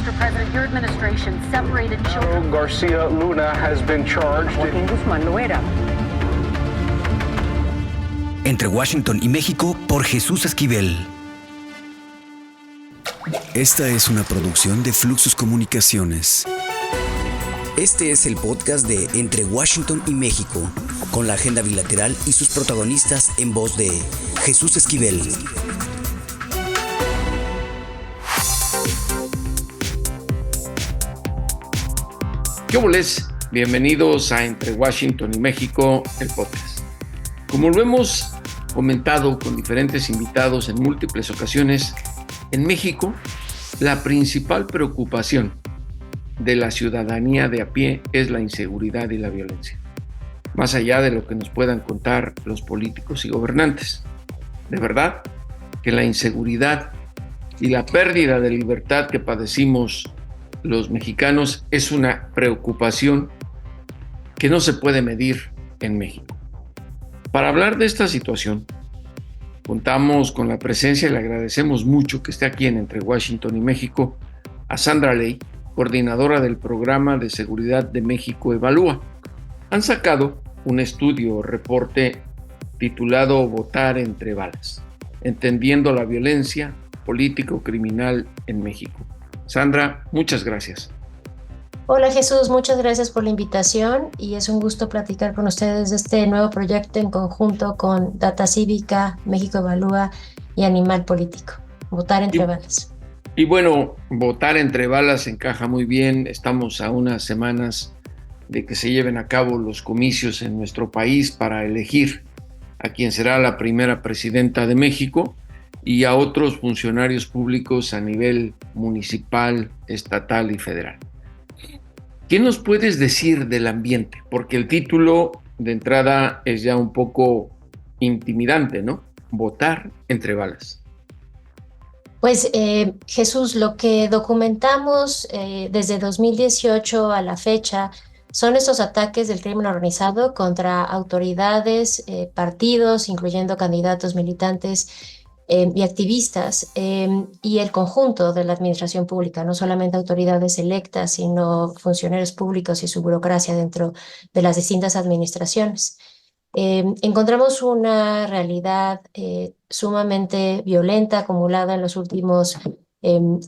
Mr. President, your administration separated children. Garcia Luna has been charged. Joaquín Guzmán Loera. Entre Washington y México por Jesús Esquivel. Esta es una producción de Fluxus Comunicaciones. Este es el podcast de Entre Washington y México, con la agenda bilateral y sus protagonistas en voz de Jesús Esquivel. ¿Qué óboles? Bienvenidos a Entre Washington y México, el podcast. Como lo hemos comentado con diferentes invitados en múltiples ocasiones, en México la principal preocupación de la ciudadanía de a pie es la inseguridad y la violencia, más allá de lo que nos puedan contar los políticos y gobernantes. De verdad que la inseguridad y la pérdida de libertad que padecimos los mexicanos es una preocupación que no se puede medir en México. Para hablar de esta situación, contamos con la presencia y le agradecemos mucho que esté aquí en Entre Washington y México a Sandra Ley, coordinadora del Programa de Seguridad de México Evalúa. Han sacado un estudio o reporte titulado Votar entre balas, entendiendo la violencia político-criminal en México. Sandra, muchas gracias. Hola Jesús, muchas gracias por la invitación y es un gusto platicar con ustedes de este nuevo proyecto en conjunto con Data Cívica, México Evalúa y Animal Político, Votar entre balas. Y bueno, votar entre balas encaja muy bien. Estamos a unas semanas de que se lleven a cabo los comicios en nuestro país para elegir a quien será la primera presidenta de México y a otros funcionarios públicos a nivel municipal, estatal y federal. ¿Qué nos puedes decir del ambiente? Porque el título de entrada es ya un poco intimidante, ¿no? Votar entre balas. Pues Jesús, lo que documentamos desde 2018 a la fecha son estos ataques del crimen organizado contra autoridades, partidos, incluyendo candidatos, militantes y activistas, y el conjunto de la administración pública, no solamente autoridades electas, sino funcionarios públicos y su burocracia dentro de las distintas administraciones. Encontramos una realidad sumamente violenta acumulada en los últimos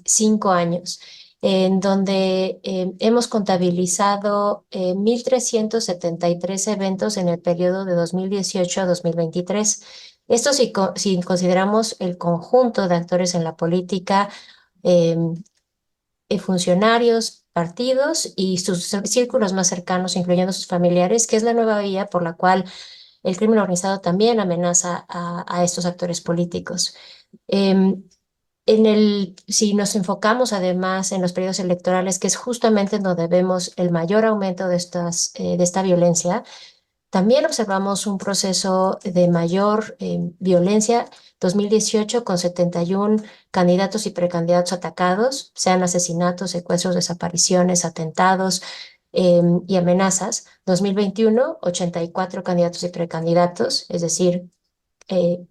5 años, en donde hemos contabilizado 1,373 eventos en el periodo de 2018 a 2023. Esto si consideramos el conjunto de actores en la política, funcionarios, partidos y sus círculos más cercanos, incluyendo sus familiares, que es la nueva vía por la cual el crimen organizado también amenaza a estos actores políticos. Si nos enfocamos además en los periodos electorales, que es justamente en donde vemos el mayor aumento de esta violencia, también observamos un proceso de mayor violencia. 2018 con 71 candidatos y precandidatos atacados, sean asesinatos, secuestros, desapariciones, atentados y amenazas. 2021, 84 candidatos y precandidatos, es decir,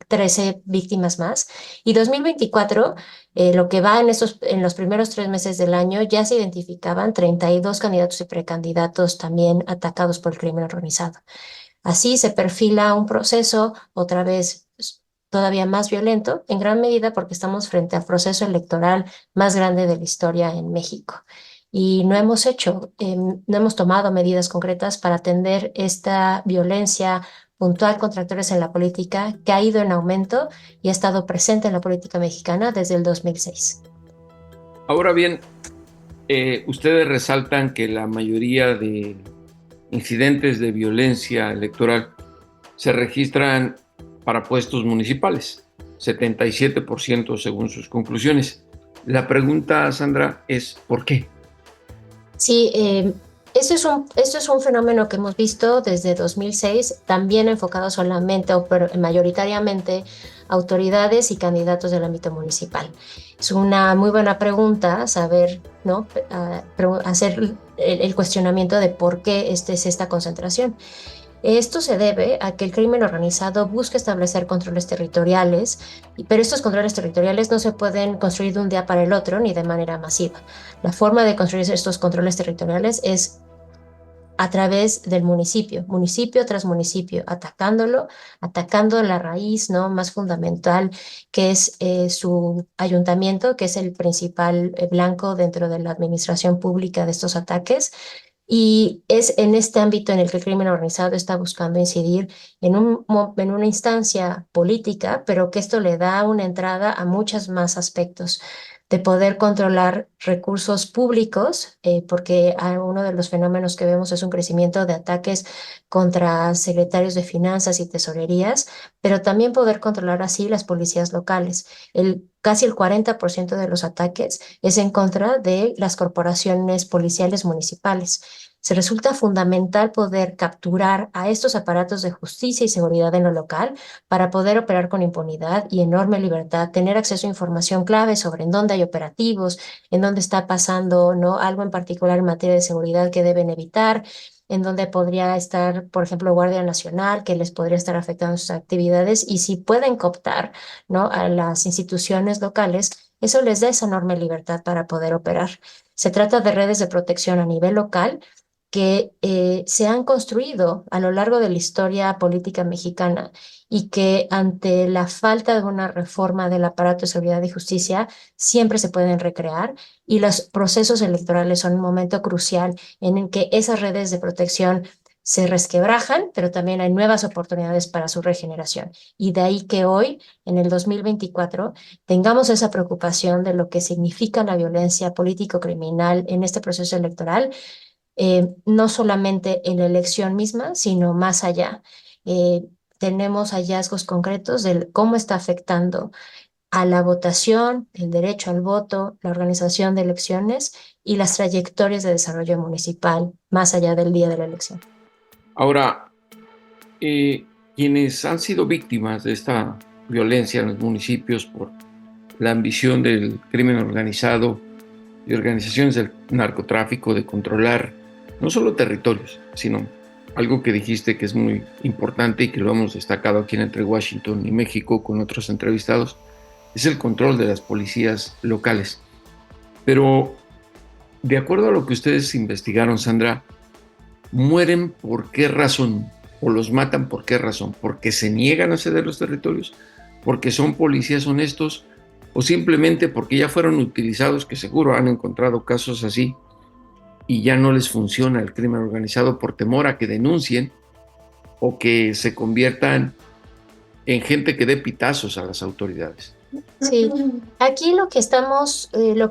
13 víctimas más. Y 2024, lo que va en los primeros 3 meses del año, ya se identificaban 32 candidatos y precandidatos también atacados por el crimen organizado. Así se perfila un proceso, otra vez, todavía más violento, en gran medida porque estamos frente al proceso electoral más grande de la historia en México. Y no hemos tomado medidas concretas para atender esta violencia puntual contra actores en la política que ha ido en aumento y ha estado presente en la política mexicana desde el 2006. Ahora bien, ustedes resaltan que la mayoría de incidentes de violencia electoral se registran para puestos municipales, 77% según sus conclusiones. La pregunta, Sandra, es ¿por qué? Sí, esto es un fenómeno que hemos visto desde 2006, también enfocado solamente o mayoritariamente a autoridades y candidatos del ámbito municipal. Es una muy buena pregunta saber, ¿no? Hacer el cuestionamiento de por qué es esta concentración. Esto se debe a que el crimen organizado busca establecer controles territoriales, pero estos controles territoriales no se pueden construir de un día para el otro ni de manera masiva. La forma de construir estos controles territoriales es a través del municipio, municipio tras municipio, atacando la raíz, ¿no?, más fundamental, que es su ayuntamiento, que es el principal blanco dentro de la administración pública de estos ataques. Y es en este ámbito en el que el crimen organizado está buscando incidir en una instancia política, pero que esto le da una entrada a muchos más aspectos de poder controlar recursos públicos, porque uno de los fenómenos que vemos es un crecimiento de ataques contra secretarios de finanzas y tesorerías, pero también poder controlar así las policías locales. Casi el 40% de los ataques es en contra de las corporaciones policiales municipales. Se resulta fundamental poder capturar a estos aparatos de justicia y seguridad en lo local para poder operar con impunidad y enorme libertad, tener acceso a información clave sobre en dónde hay operativos, en dónde está pasando, ¿no?, algo en particular en materia de seguridad que deben evitar, en donde podría estar, por ejemplo, Guardia Nacional, que les podría estar afectando sus actividades, y si pueden cooptar, ¿no?, a las instituciones locales, eso les da esa enorme libertad para poder operar. Se trata de redes de protección a nivel local que se han construido a lo largo de la historia política mexicana y que ante la falta de una reforma del aparato de seguridad y justicia siempre se pueden recrear, y los procesos electorales son un momento crucial en el que esas redes de protección se resquebrajan, pero también hay nuevas oportunidades para su regeneración. Y de ahí que hoy, en el 2024, tengamos esa preocupación de lo que significa la violencia político-criminal en este proceso electoral, no solamente en la elección misma, sino más allá. Tenemos hallazgos concretos de cómo está afectando a la votación, el derecho al voto, la organización de elecciones y las trayectorias de desarrollo municipal más allá del día de la elección. Ahora, quienes han sido víctimas de esta violencia en los municipios por la ambición del crimen organizado y organizaciones del narcotráfico de controlar no solo territorios, sino algo que dijiste que es muy importante y que lo hemos destacado aquí en Entre Washington y México con otros entrevistados, es el control de las policías locales. Pero, de acuerdo a lo que ustedes investigaron, Sandra, ¿mueren por qué razón? ¿O los matan por qué razón? ¿Porque se niegan a ceder los territorios? ¿Porque son policías honestos? ¿O simplemente porque ya fueron utilizados, que seguro han encontrado casos así, y ya no les funciona el crimen organizado por temor a que denuncien o que se conviertan en gente que dé pitazos a las autoridades? Sí, aquí lo que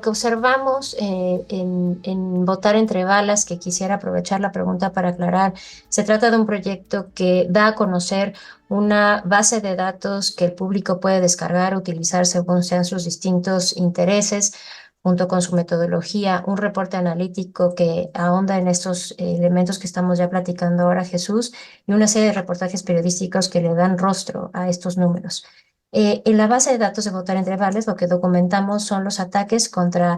observamos en Votar entre Balas, que quisiera aprovechar la pregunta para aclarar, se trata de un proyecto que da a conocer una base de datos que el público puede descargar, utilizar según sean sus distintos intereses, junto con su metodología, un reporte analítico que ahonda en estos elementos que estamos ya platicando ahora, Jesús, y una serie de reportajes periodísticos que le dan rostro a estos números. En la base de datos de Votar entre Balas, lo que documentamos son los ataques contra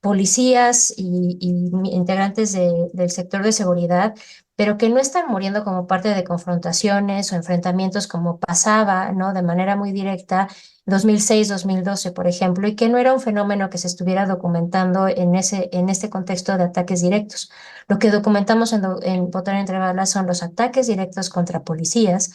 policías y integrantes del sector de seguridad, pero que no están muriendo como parte de confrontaciones o enfrentamientos como pasaba, ¿no?, de manera muy directa 2006-2012, por ejemplo, y que no era un fenómeno que se estuviera documentando en este contexto de ataques directos. Lo que documentamos en Votar entre Balas son los ataques directos contra policías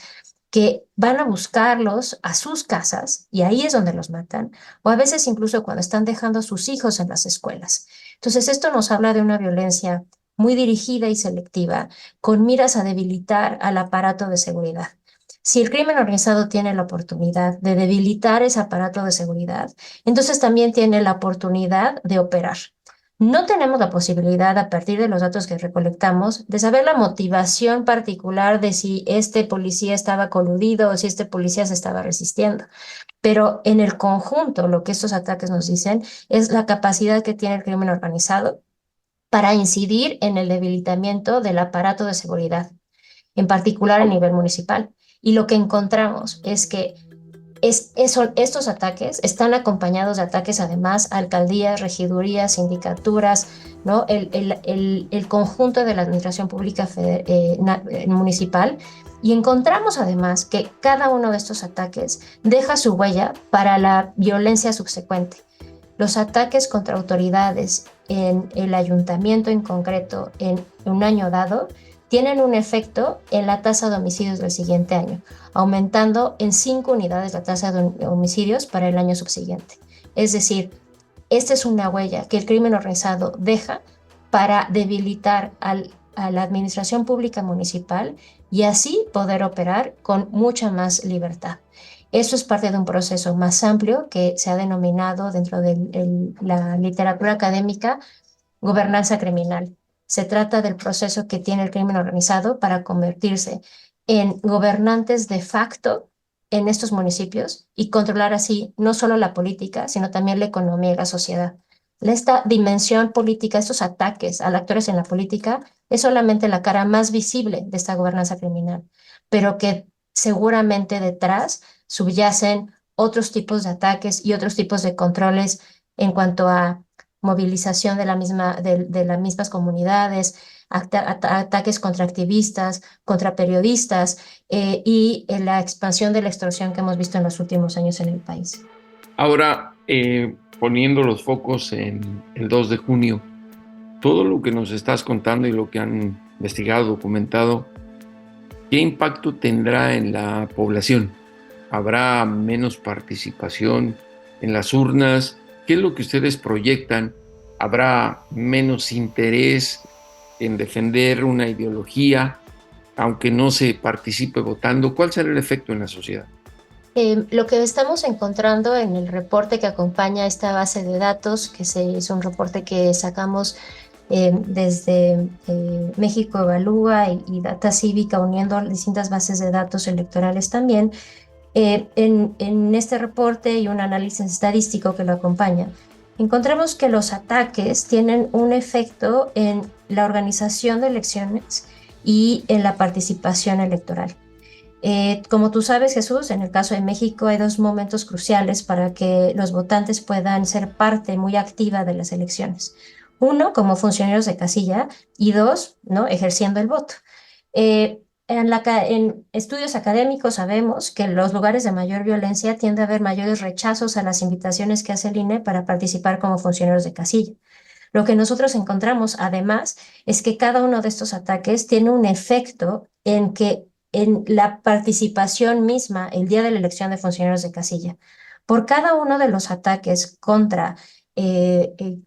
que van a buscarlos a sus casas y ahí es donde los matan, o a veces incluso cuando están dejando a sus hijos en las escuelas. Entonces, esto nos habla de una violencia muy dirigida y selectiva, con miras a debilitar al aparato de seguridad. Si el crimen organizado tiene la oportunidad de debilitar ese aparato de seguridad, entonces también tiene la oportunidad de operar. No tenemos la posibilidad, a partir de los datos que recolectamos, de saber la motivación particular de si este policía estaba coludido o si este policía se estaba resistiendo. Pero en el conjunto, lo que estos ataques nos dicen es la capacidad que tiene el crimen organizado para incidir en el debilitamiento del aparato de seguridad, en particular a nivel municipal. Y lo que encontramos es que Estos ataques están acompañados de ataques además a alcaldías, regidurías, sindicaturas, ¿no? El conjunto de la administración pública municipal. Y encontramos además que cada uno de estos ataques deja su huella para la violencia subsecuente. Los ataques contra autoridades en el ayuntamiento en concreto en un año dado tienen un efecto en la tasa de homicidios del siguiente año, aumentando en 5 unidades la tasa de homicidios para el año subsiguiente. Es decir, esta es una huella que el crimen organizado deja para debilitar a la administración pública municipal y así poder operar con mucha más libertad. Eso es parte de un proceso más amplio que se ha denominado dentro de la literatura académica gobernanza criminal. Se trata del proceso que tiene el crimen organizado para convertirse en gobernantes de facto en estos municipios y controlar así no solo la política, sino también la economía y la sociedad. Esta dimensión política, estos ataques a actores en la política, es solamente la cara más visible de esta gobernanza criminal, pero que seguramente detrás subyacen otros tipos de ataques y otros tipos de controles en cuanto a movilización de las mismas comunidades, ataques contra activistas, contra periodistas y la expansión de la extorsión que hemos visto en los últimos años en el país. Ahora, poniendo los focos en el 2 de junio, todo lo que nos estás contando y lo que han investigado, documentado, ¿qué impacto tendrá en la población? ¿Habrá menos participación en las urnas? ¿Qué es lo que ustedes proyectan? ¿Habrá menos interés en defender una ideología, aunque no se participe votando? ¿Cuál será el efecto en la sociedad? Lo que estamos encontrando en el reporte que acompaña esta base de datos, que es un reporte que sacamos desde México Evalúa y Data Cívica, uniendo distintas bases de datos electorales también, en este reporte y un análisis estadístico que lo acompaña, encontramos que los ataques tienen un efecto en la organización de elecciones y en la participación electoral. Como tú sabes, Jesús, en el caso de México hay 2 momentos cruciales para que los votantes puedan ser parte muy activa de las elecciones. 1, como funcionarios de casilla, y 2, ¿no?, ejerciendo el voto. En estudios académicos sabemos que en los lugares de mayor violencia tiende a haber mayores rechazos a las invitaciones que hace el INE para participar como funcionarios de casilla. Lo que nosotros encontramos, además, es que cada uno de estos ataques tiene un efecto en la participación misma el día de la elección de funcionarios de casilla. Por cada uno de los ataques contra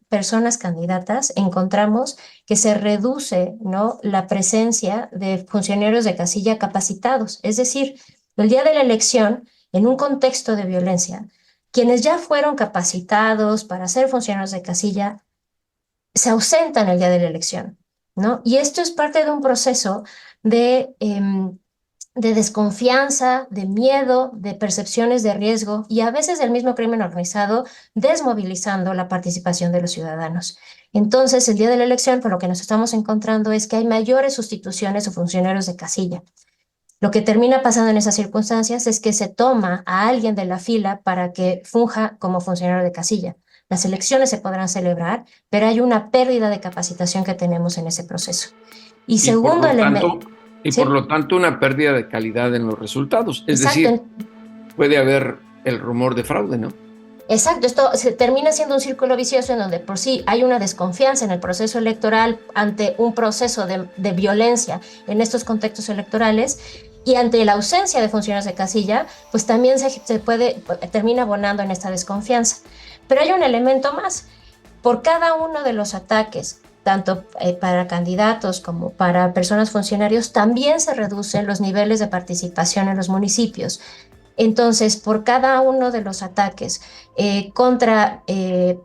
personas candidatas, encontramos que se reduce, ¿no?, la presencia de funcionarios de casilla capacitados. Es decir, el día de la elección, en un contexto de violencia, quienes ya fueron capacitados para ser funcionarios de casilla se ausentan el día de la elección, ¿no? Y esto es parte de un proceso de desconfianza, de miedo, de percepciones de riesgo y a veces del mismo crimen organizado desmovilizando la participación de los ciudadanos. Entonces, el día de la elección, por lo que nos estamos encontrando es que hay mayores sustituciones o funcionarios de casilla. Lo que termina pasando en esas circunstancias es que se toma a alguien de la fila para que funja como funcionario de casilla. Las elecciones se podrán celebrar, pero hay una pérdida de capacitación que tenemos en ese proceso. Y segundo elemento... Y ¿sí? por lo tanto una pérdida de calidad en los resultados. Es Exacto. decir, puede haber el rumor de fraude, ¿no? Exacto, esto se termina siendo un círculo vicioso en donde por sí hay una desconfianza en el proceso electoral ante un proceso de violencia en estos contextos electorales y ante la ausencia de funcionarios de casilla, pues también termina abonando en esta desconfianza. Pero hay un elemento más. Por cada uno de los ataques, tanto para candidatos como para personas funcionarios, también se reducen los niveles de participación en los municipios. Entonces, por cada uno de los ataques contra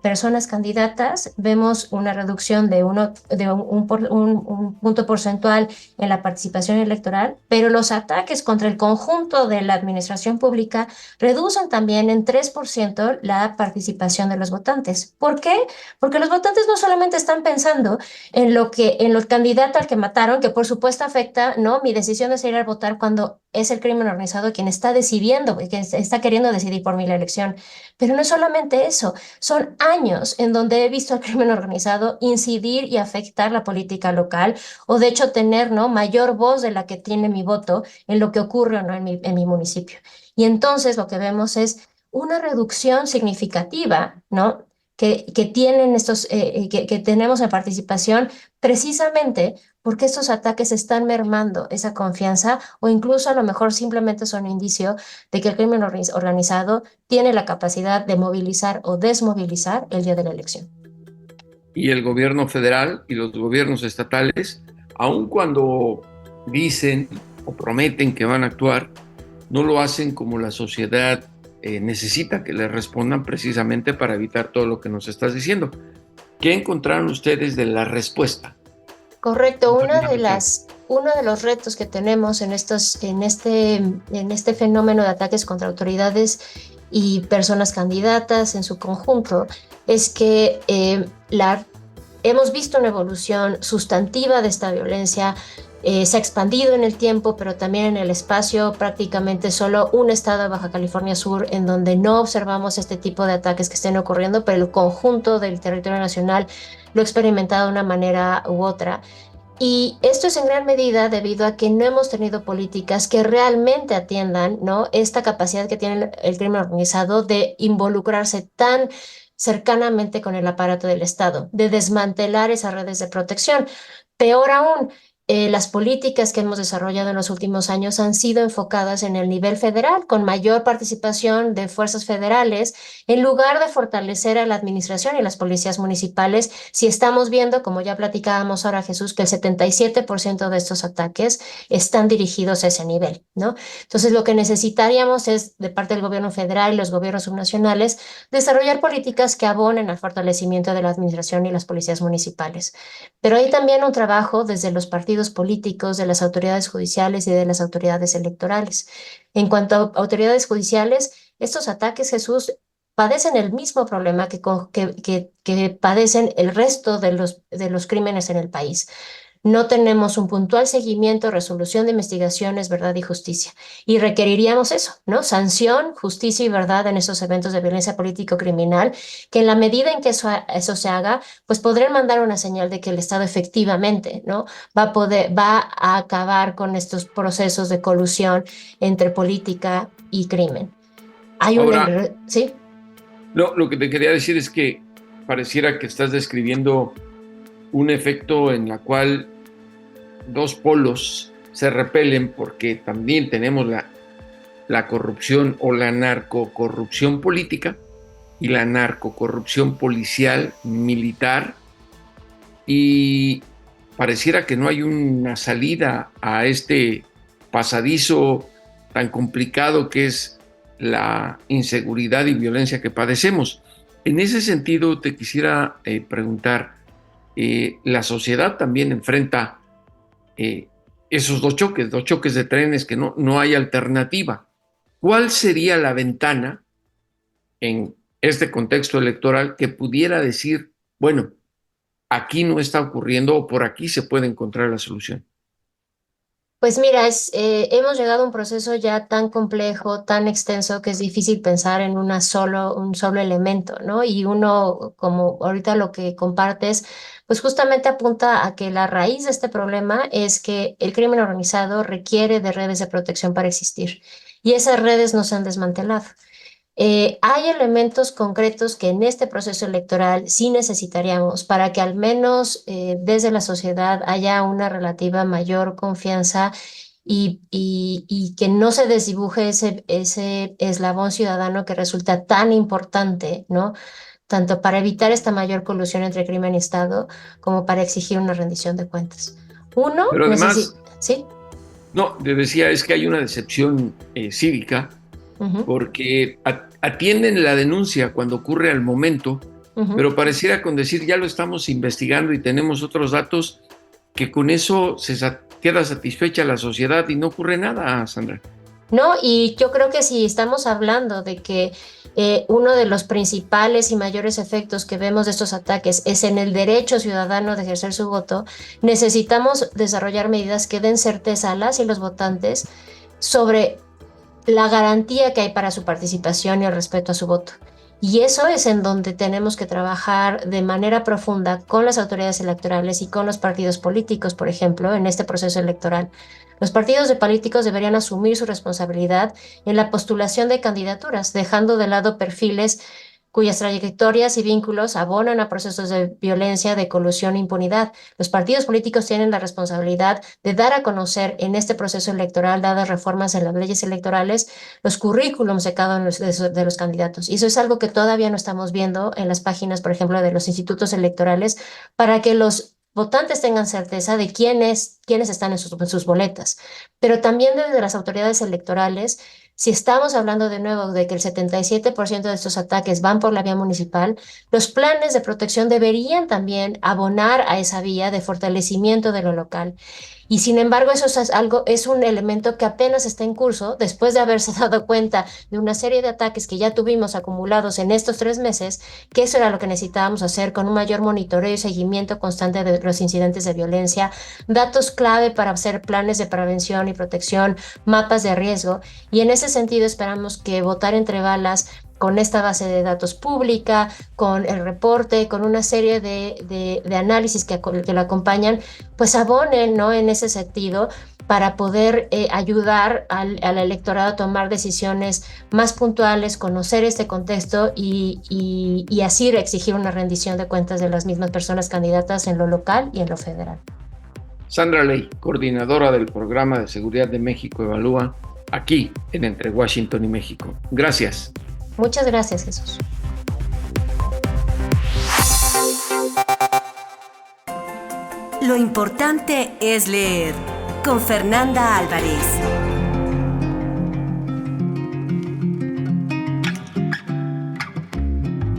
personas candidatas, vemos una reducción de un punto porcentual en la participación electoral, pero los ataques contra el conjunto de la administración pública reducen también en 3% la participación de los votantes. ¿Por qué? Porque los votantes no solamente están pensando en el candidato al que mataron, que por supuesto afecta, ¿no?, mi decisión de salir a votar cuando es el crimen organizado quien está decidiendo decidiendo, que está queriendo decidir por mí la elección. Pero no es solamente eso, son años en donde he visto al crimen organizado incidir y afectar la política local, o de hecho tener, ¿no?, mayor voz de la que tiene mi voto en lo que ocurre o no en mi municipio. Y entonces lo que vemos es una reducción significativa, ¿no?, que tienen que tenemos en participación, precisamente porque estos ataques están mermando esa confianza, o incluso a lo mejor simplemente son un indicio de que el crimen organizado tiene la capacidad de movilizar o desmovilizar el día de la elección. Y el gobierno federal y los gobiernos estatales, aun cuando dicen o prometen que van a actuar, no lo hacen como la sociedad necesita que les respondan, precisamente para evitar todo lo que nos estás diciendo. ¿Qué encontraron ustedes de la respuesta? Correcto, uno de los retos que tenemos en este fenómeno de ataques contra autoridades y personas candidatas en su conjunto es que hemos visto una evolución sustantiva de esta violencia. Se ha expandido en el tiempo, pero también en el espacio. Prácticamente solo un estado de Baja California Sur en donde no observamos este tipo de ataques que estén ocurriendo, pero el conjunto del territorio nacional lo ha experimentado de una manera u otra. Y esto es en gran medida debido a que no hemos tenido políticas que realmente atiendan, ¿no?, esta capacidad que tiene el crimen organizado de involucrarse tan cercanamente con el aparato del Estado, de desmantelar esas redes de protección. Peor aún, las políticas que hemos desarrollado en los últimos años han sido enfocadas en el nivel federal, con mayor participación de fuerzas federales, en lugar de fortalecer a la administración y las policías municipales. Si estamos viendo, como ya platicábamos ahora, Jesús, que el 77% de estos ataques están dirigidos a ese nivel, ¿no? Entonces, lo que necesitaríamos es, de parte del gobierno federal y los gobiernos subnacionales, desarrollar políticas que abonen al fortalecimiento de la administración y las policías municipales. Pero hay también un trabajo desde los partidos políticos, de las autoridades judiciales y de las autoridades electorales. En cuanto a autoridades judiciales, estos ataques, Jesús, padecen el mismo problema que padecen el resto de los crímenes en el país. No tenemos un puntual seguimiento, resolución de investigaciones, verdad y justicia. Y requeriríamos eso, ¿no? Sanción, justicia y verdad en esos eventos de violencia político-criminal, que en la medida en que eso se haga, pues podrían mandar una señal de que el Estado efectivamente, ¿no?, va a acabar con estos procesos de colusión entre política y crimen. Ahora, ¿sí? No, lo que te quería decir es que pareciera que estás describiendo un efecto en la cual dos polos se repelen, porque también tenemos la corrupción o la narcocorrupción política y la narcocorrupción policial, militar, y pareciera que no hay una salida a este pasadizo tan complicado que es la inseguridad y violencia que padecemos. En ese sentido, te quisiera preguntar, la sociedad también enfrenta esos dos choques de trenes que no hay alternativa. ¿Cuál sería la ventana en este contexto electoral que pudiera decir, bueno, aquí no está ocurriendo o por aquí se puede encontrar la solución? Pues mira, hemos llegado a un proceso ya tan complejo, tan extenso, que es difícil pensar en un solo elemento, ¿no? Y uno, como ahorita lo que compartes, pues justamente apunta a que la raíz de este problema es que el crimen organizado requiere de redes de protección para existir, y esas redes no se han desmantelado. Hay elementos concretos que en este proceso electoral sí necesitaríamos para que al menos desde la sociedad haya una relativa mayor confianza y que no se desdibuje ese eslabón ciudadano que resulta tan importante, ¿no?, tanto para evitar esta mayor colusión entre crimen y Estado como para exigir una rendición de cuentas. Pero además, ¿sí? No, te decía, es que hay una decepción cívica, porque atienden la denuncia cuando ocurre al momento, pero pareciera con decir ya lo estamos investigando y tenemos otros datos, que con eso queda satisfecha la sociedad y no ocurre nada, Sandra. No, y yo creo que si estamos hablando de que uno de los principales y mayores efectos que vemos de estos ataques es en el derecho ciudadano de ejercer su voto, necesitamos desarrollar medidas que den certeza a las y los votantes sobre la garantía que hay para su participación y el respeto a su voto. Y eso es en donde tenemos que trabajar de manera profunda con las autoridades electorales y con los partidos políticos, por ejemplo, en este proceso electoral. Los partidos de políticos deberían asumir su responsabilidad en la postulación de candidaturas, dejando de lado perfiles cuyas trayectorias y vínculos abonan a procesos de violencia, de colusión e impunidad. Los partidos políticos tienen la responsabilidad de dar a conocer en este proceso electoral, dadas reformas en las leyes electorales, los currículums de cada uno de los candidatos. Y eso es algo que todavía no estamos viendo en las páginas, por ejemplo, de los institutos electorales, para que los votantes tengan certeza de quiénes están en sus boletas. Pero también desde las autoridades electorales, si estamos hablando de nuevo de que el 77% de estos ataques van por la vía municipal, los planes de protección deberían también abonar a esa vía de fortalecimiento de lo local. Y sin embargo, eso es un elemento que apenas está en curso después de haberse dado cuenta de una serie de ataques que ya tuvimos acumulados en estos 3 meses, que eso era lo que necesitábamos hacer con un mayor monitoreo y seguimiento constante de los incidentes de violencia, datos clave para hacer planes de prevención y protección, mapas de riesgo. Y en ese sentido esperamos que votar entre balas, con esta base de datos pública, con el reporte, con una serie de análisis que lo acompañan, pues abonen, ¿no?, en ese sentido, para poder ayudar al electorado a tomar decisiones más puntuales, conocer este contexto y así exigir una rendición de cuentas de las mismas personas candidatas en lo local y en lo federal. Sandra Ley, coordinadora del Programa de Seguridad de México Evalúa, aquí en Entre Washington y México. Gracias. Muchas gracias, Jesús. Lo importante es leer, con Fernanda Álvarez.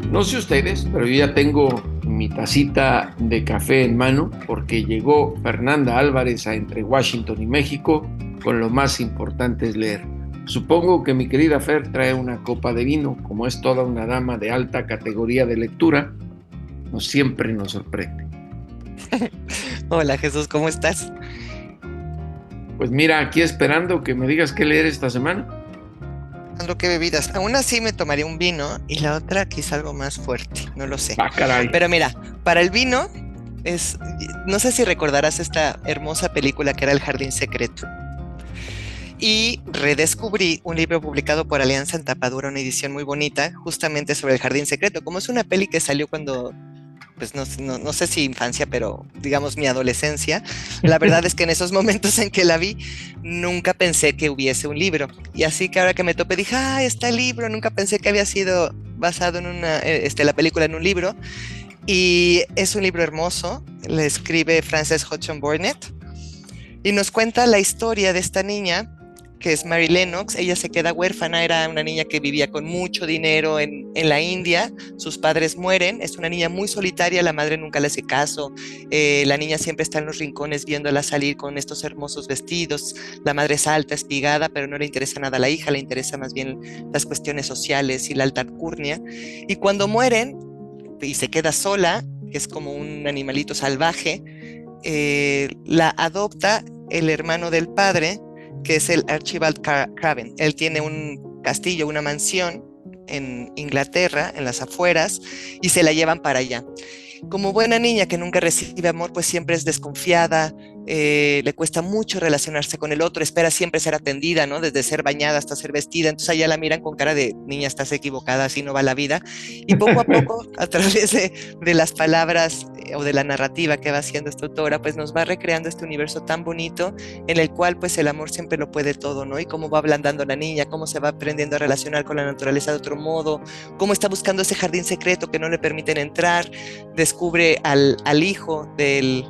No sé ustedes, pero yo ya tengo mi tacita de café en mano porque llegó Fernanda Álvarez a Entre Washington y México con lo más importante es leer. Supongo que mi querida Fer trae una copa de vino, como es toda una dama de alta categoría de lectura, siempre nos sorprende. Hola Jesús, ¿cómo estás? Pues mira, aquí esperando que me digas qué leer esta semana. Ando, ¿qué bebidas? Aún así me tomaría un vino y la otra quizá algo más fuerte, no lo sé. Ah, caray. Pero mira, para el vino, no sé si recordarás esta hermosa película que era El Jardín Secreto. Y redescubrí un libro publicado por Alianza en tapadura, una edición muy bonita, justamente sobre El Jardín Secreto. Como es una peli que salió cuando, pues no sé si infancia, pero digamos mi adolescencia, la verdad es que en esos momentos en que la vi, nunca pensé que hubiese un libro. Y así que ahora que me topé dije, está el libro, nunca pensé que había sido basado en la película en un libro. Y es un libro hermoso, le escribe Frances Hodgson Burnett, y nos cuenta la historia de esta niña, que es Mary Lennox. Ella se queda huérfana, era una niña que vivía con mucho dinero en la India, sus padres mueren, es una niña muy solitaria, la madre nunca le hace caso, la niña siempre está en los rincones viéndola salir con estos hermosos vestidos, la madre es alta, espigada, pero no le interesa nada a la hija, le interesa más bien las cuestiones sociales y la alta alcurnia, y cuando mueren y se queda sola, que es como un animalito salvaje, la adopta el hermano del padre, que es el Archibald Craven. Él tiene un castillo, una mansión en Inglaterra, en las afueras, y se la llevan para allá. Como buena niña que nunca recibe amor, pues siempre es desconfiada, le cuesta mucho relacionarse con el otro, espera siempre ser atendida, ¿no? Desde ser bañada hasta ser vestida, entonces allá la miran con cara de niña, estás equivocada, así no va la vida, y poco a poco, a través de las palabras o de la narrativa que va haciendo esta autora, pues nos va recreando este universo tan bonito, en el cual pues el amor siempre lo puede todo, ¿no? Y cómo va ablandando la niña, cómo se va aprendiendo a relacionar con la naturaleza de otro modo, cómo está buscando ese jardín secreto que no le permiten entrar, descubre al hijo de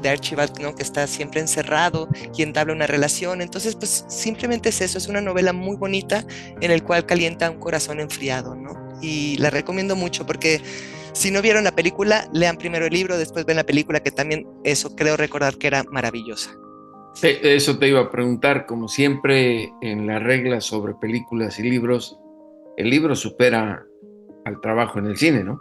Archibald, ¿no?, que está siempre encerrado y entabla una relación. Entonces pues simplemente es eso, es una novela muy bonita en el cual calienta un corazón enfriado, ¿no? Y la recomiendo mucho porque si no vieron la película, lean primero el libro, después ven la película, que también eso creo recordar que era maravillosa. Eso te iba a preguntar, como siempre en las reglas sobre películas y libros, el libro supera al trabajo en el cine, ¿no?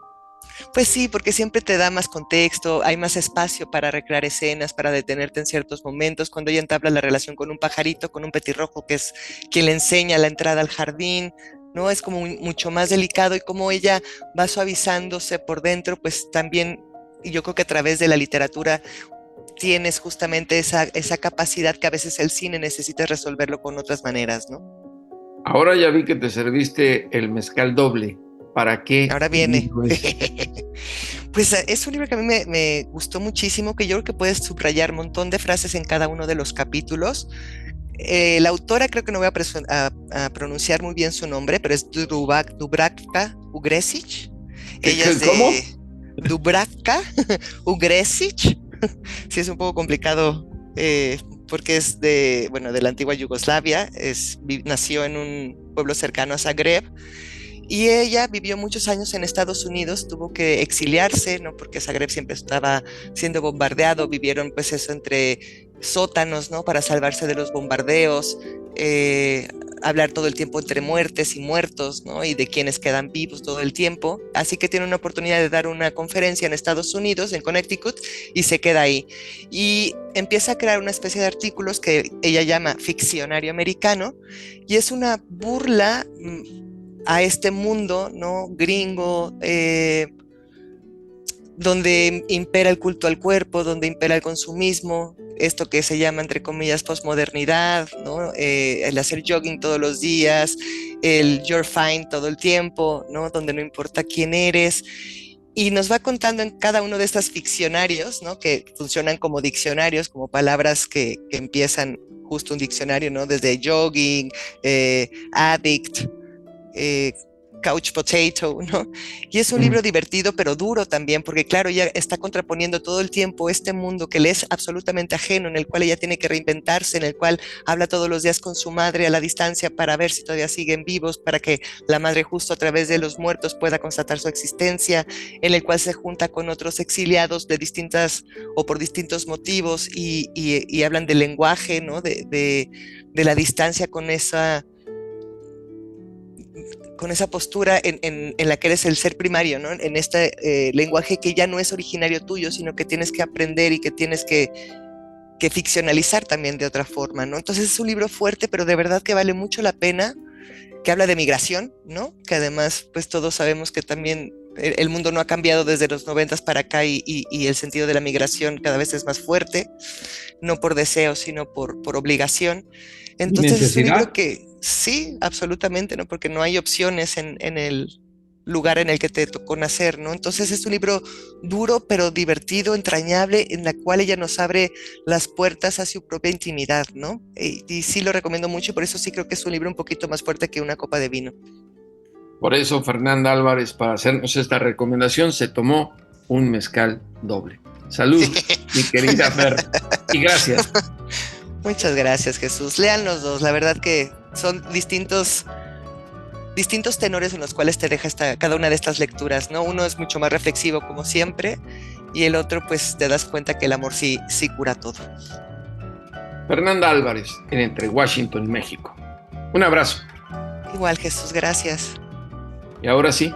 Pues sí, porque siempre te da más contexto, hay más espacio para recrear escenas, para detenerte en ciertos momentos. Cuando ella entabla la relación con un pajarito, con un petirrojo, que es quien le enseña la entrada al jardín, ¿no? Es como mucho más delicado, y como ella va suavizándose por dentro, pues también, y yo creo que a través de la literatura tienes justamente esa capacidad que a veces el cine necesita resolverlo con otras maneras, ¿no? Ahora ya vi que te serviste el mezcal doble. ¿Para qué? Ahora viene. Pues es un libro que a mí me gustó muchísimo, que yo creo que puedes subrayar un montón de frases en cada uno de los capítulos. La autora, creo que no voy a pronunciar muy bien su nombre, pero es Dubravka Ugresic. Ella es de ¿Cómo? Dubravka Ugresic. Sí, es un poco complicado porque es de la antigua Yugoslavia. Nació en un pueblo cercano a Zagreb. Y ella vivió muchos años en Estados Unidos, tuvo que exiliarse, ¿no? Porque Zagreb siempre estaba siendo bombardeado, vivieron pues eso entre sótanos, ¿no? Para salvarse de los bombardeos, hablar todo el tiempo entre muertes y muertos, ¿no? Y de quienes quedan vivos todo el tiempo. Así que tiene una oportunidad de dar una conferencia en Estados Unidos, en Connecticut, y se queda ahí. Y empieza a crear una especie de artículos que ella llama ficcionario americano, y es una burla a este mundo, ¿no? Gringo, donde impera el culto al cuerpo, donde impera el consumismo, esto que se llama, entre comillas, posmodernidad, ¿no? El hacer jogging todos los días, el you're fine todo el tiempo, ¿no? Donde no importa quién eres. Y nos va contando en cada uno de estos ficcionarios, ¿no? Que funcionan como diccionarios, como palabras que empiezan justo un diccionario, ¿no? Desde jogging, addict, couch potato, ¿no? Y es un libro divertido, pero duro también, porque claro, ella está contraponiendo todo el tiempo este mundo que le es absolutamente ajeno, en el cual ella tiene que reinventarse, en el cual habla todos los días con su madre a la distancia para ver si todavía siguen vivos, para que la madre justo a través de los muertos pueda constatar su existencia, en el cual se junta con otros exiliados de distintas o por distintos motivos y hablan del lenguaje, ¿no? De la distancia con esa postura en la que eres el ser primario, ¿no? En este lenguaje que ya no es originario tuyo, sino que tienes que aprender y que tienes que ficcionalizar también de otra forma, ¿no? Entonces es un libro fuerte, pero de verdad que vale mucho la pena, que habla de migración, ¿no? Que además, pues todos sabemos que también el mundo no ha cambiado desde los 90s para acá y el sentido de la migración cada vez es más fuerte, no por deseo, sino por obligación. Entonces es un libro que sí, absolutamente, ¿no? Porque no hay opciones en el lugar en el que te tocó nacer, ¿no? Entonces es un libro duro, pero divertido, entrañable, en la cual ella nos abre las puertas a su propia intimidad, ¿no? Y sí lo recomiendo mucho, y por eso sí creo que es un libro un poquito más fuerte que una copa de vino. Por eso Fernanda Álvarez, para hacernos esta recomendación, se tomó un mezcal doble. Salud, mi querida Fer, y gracias. Muchas gracias, Jesús. Lean los dos, la verdad que son distintos tenores en los cuales te deja cada una de estas lecturas, ¿no? Uno es mucho más reflexivo, como siempre, y el otro, pues, te das cuenta que el amor sí cura todo. Fernanda Álvarez, en Entre Washington y México. Un abrazo. Igual, Jesús, gracias. Y ahora sí,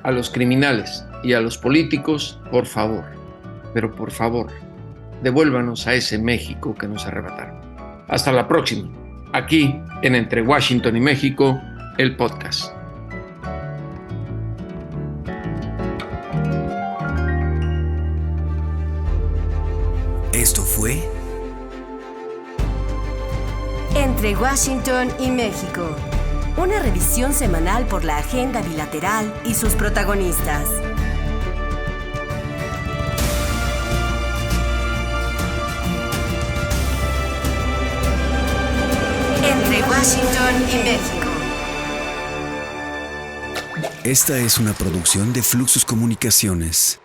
a los criminales y a los políticos, por favor, pero por favor, devuélvanos a ese México que nos arrebataron. Hasta la próxima, aquí en Entre Washington y México, el podcast. Esto fue Entre Washington y México, una revisión semanal por la agenda bilateral y sus protagonistas. Entre Washington y México. Esta es una producción de Fluxus Comunicaciones.